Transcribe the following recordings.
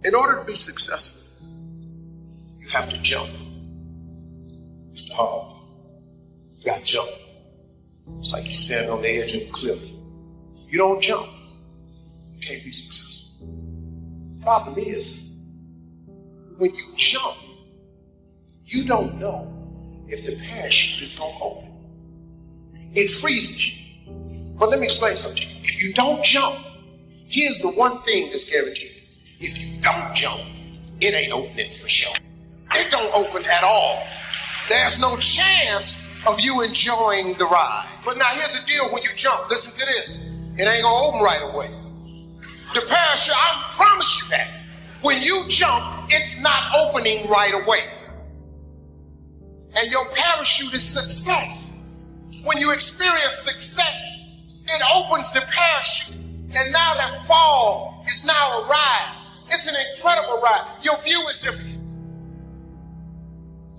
In order to be successful, you have to jump. It's hard. You got to jump. It's like you're standing on the edge of a cliff. You don't jump, you can't be successful. Problem is, when you jump, you don't know if the parachute is going to open. It freezes you. But let me explain something to you. If you don't jump, here's the one thing that's guaranteed. If you don't jump, it ain't opening for sure. It don't open at all. There's no chance of you enjoying the ride. But now here's the deal when you jump. Listen to this. It ain't gonna open right away. The parachute, I promise you that. When you jump, it's not opening right away. And your parachute is success. When you experience success, it opens the parachute. And now that fall is now a ride. It's an incredible ride. Your view is different.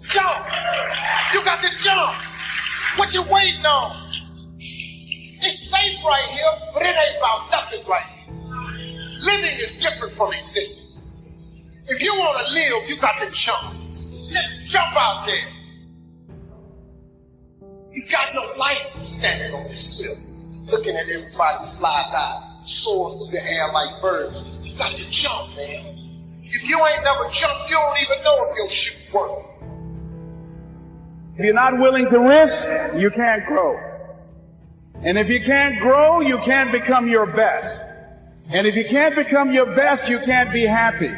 Jump. You got to jump. What you waiting on? It's safe right here, but it ain't about nothing right here. Living is different from existing. If you want to live, you got to jump. Just jump out there. You got no life standing on this cliff, looking at everybody fly by, soar through the air like birds. You got to jump, man. If you ain't never jumped, you don't even know if your shoe works. If you're not willing to risk, you can't grow. And if you can't grow, you can't become your best. And if you can't become your best, you can't be happy.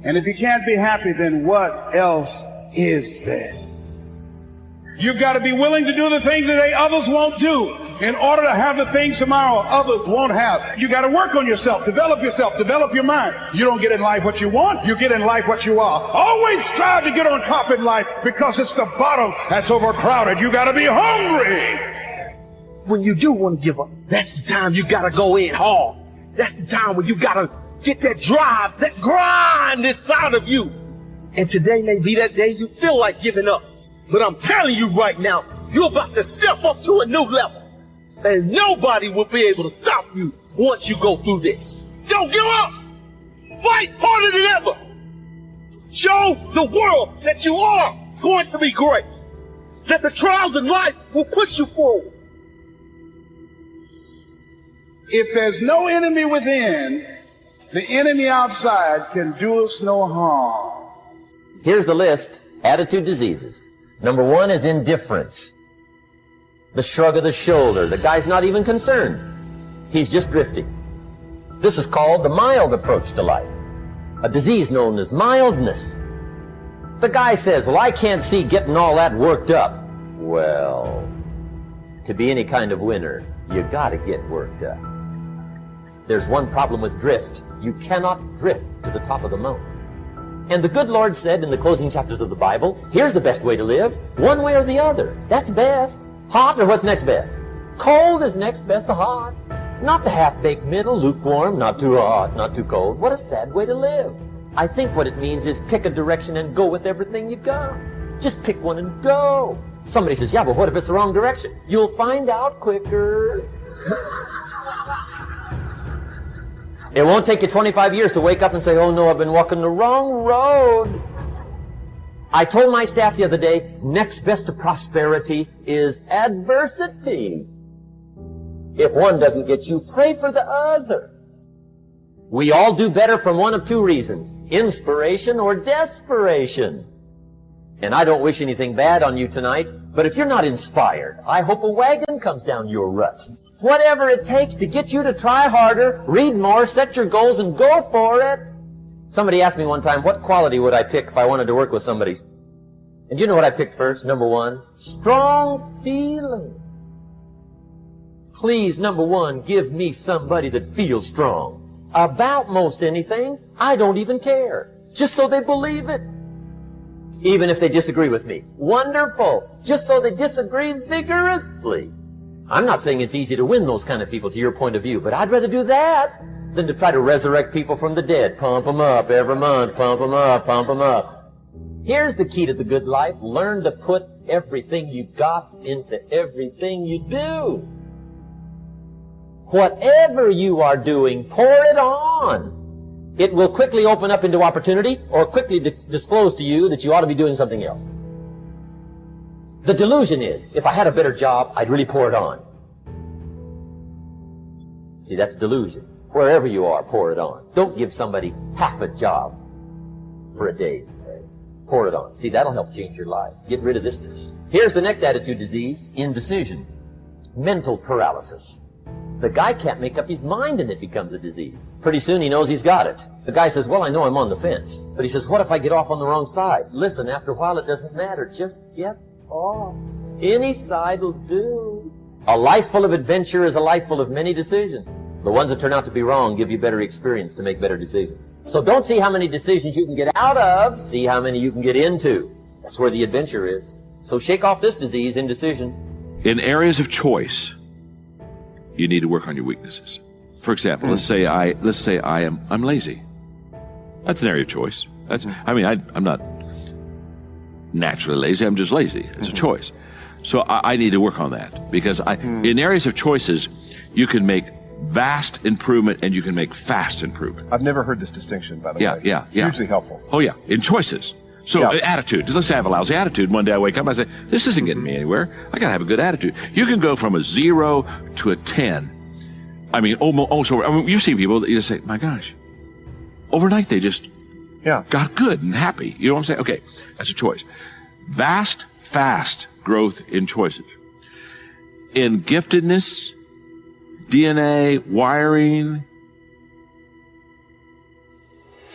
And if you can't be happy, then what else is there? You've got to be willing to do the things that others won't do in order to have the things tomorrow others won't have. You got to work on yourself, develop your mind. You don't get in life what you want, you get in life what you are. Always strive to get on top in life because it's the bottom that's overcrowded. You got to be hungry. When you do want to give up, that's the time you got to go in hard. That's the time when you got to get that drive, that grind inside of you. And today may be that day you feel like giving up. But I'm telling you right now, you're about to step up to a new level. And nobody will be able to stop you once you go through this. Don't give up. Fight harder than ever. Show the world that you are going to be great. That the trials in life will push you forward. If there's no enemy within, the enemy outside can do us no harm. Here's the list. Attitude diseases. Number 1 is indifference. The shrug of the shoulder. The guy's not even concerned. He's just drifting. This is called the mild approach to life. A disease known as mildness. The guy says, well, I can't see getting all that worked up. Well, to be any kind of winner, you gotta get worked up. There's one problem with drift. You cannot drift to the top of the mountain. And the good Lord said in the closing chapters of the Bible, here's the best way to live, one way or the other. That's best. Hot or what's next best? Cold is next best to hot. Not the half-baked middle, lukewarm, not too hot, not too cold. What a sad way to live. I think what it means is pick a direction and go with everything you got. Just pick one and go. Somebody says, yeah, but what if it's the wrong direction? You'll find out quicker. It won't take you 25 years to wake up and say, oh no, I've been walking the wrong road. I told my staff the other day, next best to prosperity is adversity. If one doesn't get you, pray for the other. We all do better from one of 2 reasons, inspiration or desperation. And I don't wish anything bad on you tonight, but if you're not inspired, I hope a wagon comes down your rut. Whatever it takes to get you to try harder, read more, set your goals, and go for it. Somebody asked me one time, what quality would I pick if I wanted to work with somebody? And you know what I picked first? Number 1, strong feeling. Please, number 1, give me somebody that feels strong. About most anything, I don't even care. Just so they believe it. Even if they disagree with me. Wonderful. Just so they disagree vigorously. I'm not saying it's easy to win those kind of people to your point of view, but I'd rather do that than to try to resurrect people from the dead. Pump them up every month, pump them up, pump them up. Here's the key to the good life. Learn to put everything you've got into everything you do. Whatever you are doing, pour it on. It will quickly open up into opportunity or quickly disclose to you that you ought to be doing something else. The delusion is, if I had a better job, I'd really pour it on. See, that's delusion. Wherever you are, pour it on. Don't give somebody half a job for a day's pay. Pour it on. See, that'll help change your life. Get rid of this disease. Here's the next attitude disease, indecision. Mental paralysis. The guy can't make up his mind and it becomes a disease. Pretty soon he knows he's got it. The guy says, well, I know I'm on the fence. But he says, what if I get off on the wrong side? Listen, after a while it doesn't matter. Just get off. Any side will do. A life full of adventure is a life full of many decisions. The ones that turn out to be wrong give you better experience to make better decisions. So don't see how many decisions you can get out of. See how many you can get into. That's where the adventure is. So shake off this disease, indecision. In areas of choice, you need to work on your weaknesses. For example, let's say I'm lazy. That's an area of choice. I'm not naturally lazy. I'm just lazy. It's a choice. So I need to work on that because in areas of choices, you can make vast improvement and you can make fast improvement. I've never heard this distinction, by the way. Yeah. Hugely helpful. Oh yeah, in choices. So attitude. Let's say I have a lousy attitude. One day I wake up and I say, this isn't getting me anywhere. I got to have a good attitude. You can go from a 0 to a 10. I mean, almost over. I mean, you see people that you just say, my gosh, overnight they just got good and happy. You know what I'm saying? Okay, that's a choice. Vast, fast growth in choices. In giftedness, DNA, wiring,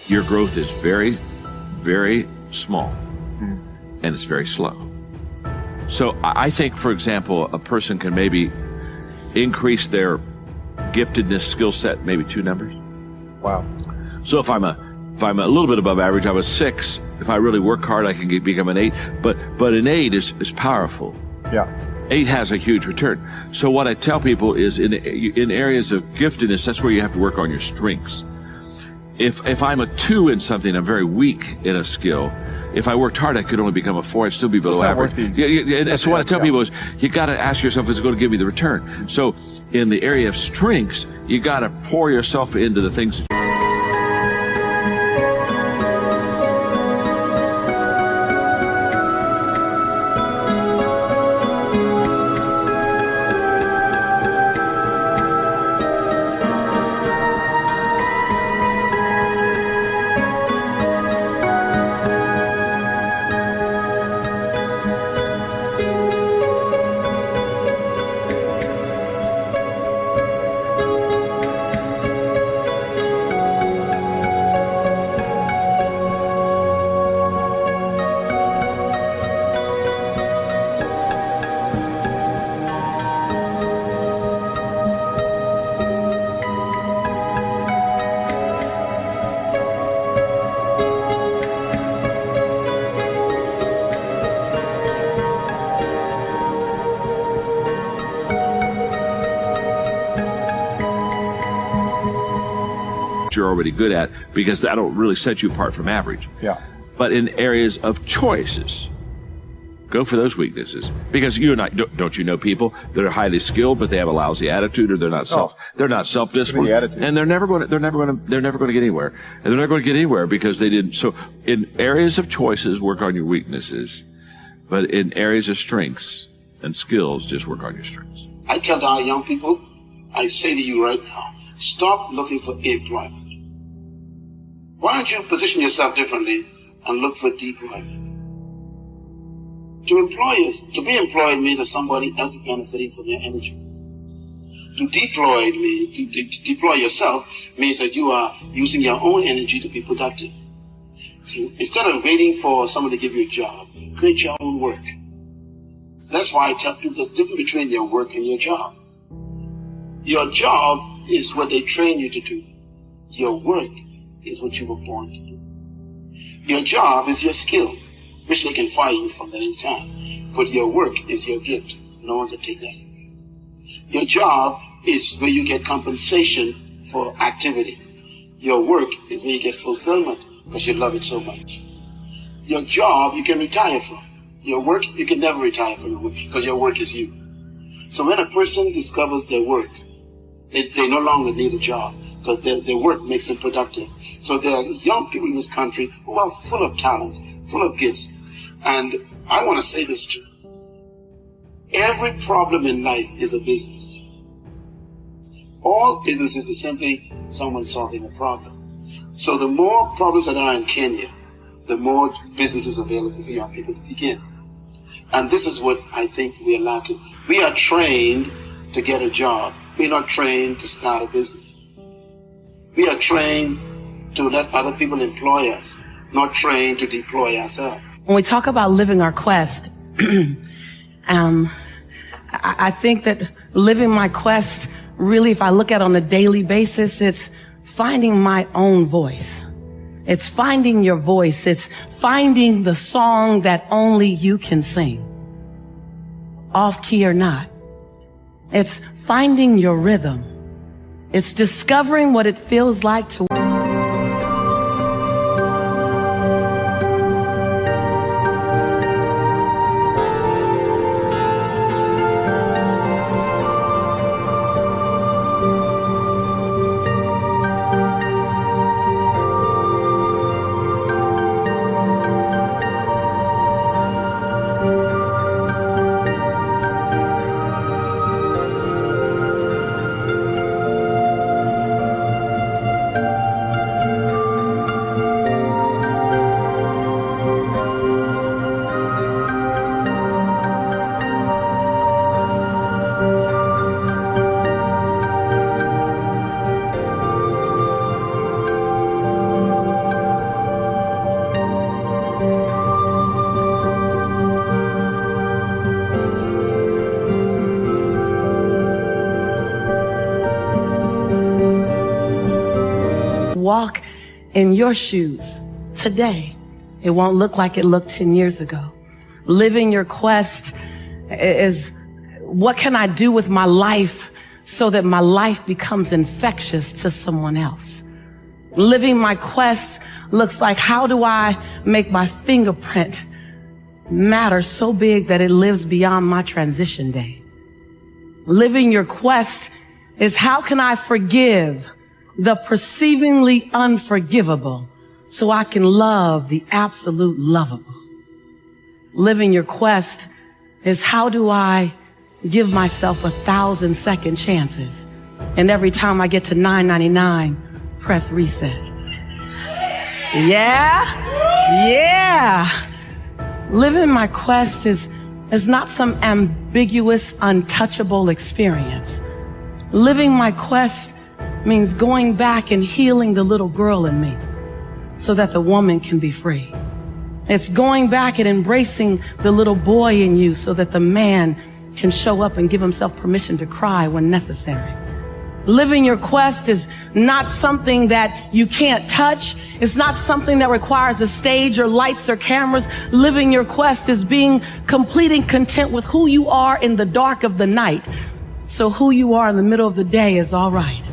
your growth is very, very small, and it's very slow. So I think, for example, a person can maybe increase their giftedness skill set maybe 2 numbers. Wow. So if I'm a little bit above average, I'm a 6. If I really work hard, I can become an 8. But an 8 is powerful. Yeah. 8 has a huge return. So what I tell people is in areas of giftedness, that's where you have to work on your strengths. If I'm a 2 in something, I'm very weak in a skill. If I worked hard, I could only become a 4. I'd still be below average. So what I tell people is, you got to ask yourself, is it going to give me the return? So in the area of strengths, you got to pour yourself into the things. You're already good at, because that'll really set you apart from average. Yeah. But in areas of choices, go for those weaknesses, because you and I don't you know people that are highly skilled but they have a lousy attitude, or they're not self-disciplined, and they're never going to get anywhere, and they're not going to get anywhere because they didn't. So in areas of choices, work on your weaknesses, but in areas of strengths and skills, just work on your strengths. I tell our young people, I say to you right now, stop looking for employment. Why don't you position yourself differently and look for deployment? To be employed means that somebody else is benefiting from your energy. To deploy yourself means that you are using your own energy to be productive. So instead of waiting for someone to give you a job, create your own work. That's why I tell people there's a difference between your work and your job. Your job is what they train you to do. Your work is what you were born to do. Your job is your skill, which they can fire you from at any time. But your work is your gift. No one can take that from you. Your job is where you get compensation for activity. Your work is where you get fulfillment because you love it so much. Your job you can retire from. Your work, you can never retire from your work because your work is you. So when a person discovers their work, they no longer need a job. because their work makes them productive. So there are young people in this country who are full of talents, full of gifts. And I want to say this too. Every problem in life is a business. All businesses is simply someone solving a problem. So the more problems that are in Kenya, the more businesses available for young people to begin. And this is what I think we are lacking. We are trained to get a job. We're not trained to start a business. We are trained to let other people employ us, not trained to deploy ourselves. When we talk about living our quest, I think that living my quest, really, if I look at it on a daily basis, it's finding my own voice. It's finding your voice. It's finding the song that only you can sing, off key or not. It's finding your rhythm. It's discovering what it feels like to walk in your shoes today. It won't look like it looked 10 years ago. Living your quest is, what can I do with my life so that my life becomes infectious to someone else? Living my quest looks like, how do I make my fingerprint matter so big that it lives beyond my transition day? Living your quest is, how can I forgive the perceivingly unforgivable so I can love the absolute lovable? Living your quest is, how do I give myself 1,000 second chances, and every time I get to 999, press reset? Yeah. Living my quest is not some ambiguous, untouchable experience. Living my quest means going back and healing the little girl in me so that the woman can be free. It's going back and embracing the little boy in you so that the man can show up and give himself permission to cry when necessary. Living your quest is not something that you can't touch. It's not something that requires a stage or lights or cameras. Living your quest is being complete and content with who you are in the dark of the night, so who you are in the middle of the day is all right.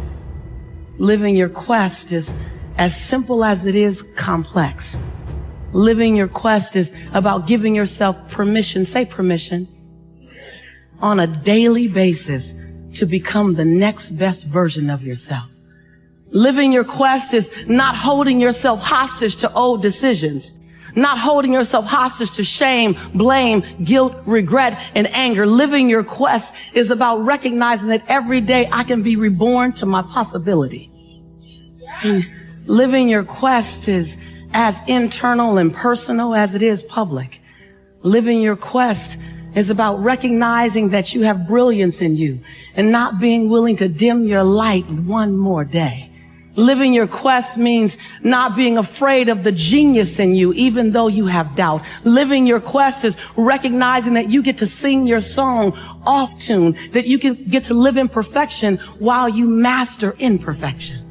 Living your quest is as simple as it is complex. Living your quest is about giving yourself permission, say permission, on a daily basis to become the next best version of yourself. Living your quest is not holding yourself hostage to old decisions, not holding yourself hostage to shame, blame, guilt, regret, and anger. Living your quest is about recognizing that every day I can be reborn to my possibility. See, living your quest is as internal and personal as it is public. Living your quest is about recognizing that you have brilliance in you and not being willing to dim your light one more day. Living your quest means not being afraid of the genius in you, even though you have doubt. Living your quest is recognizing that you get to sing your song off tune, that you can get to live in perfection while you master imperfection.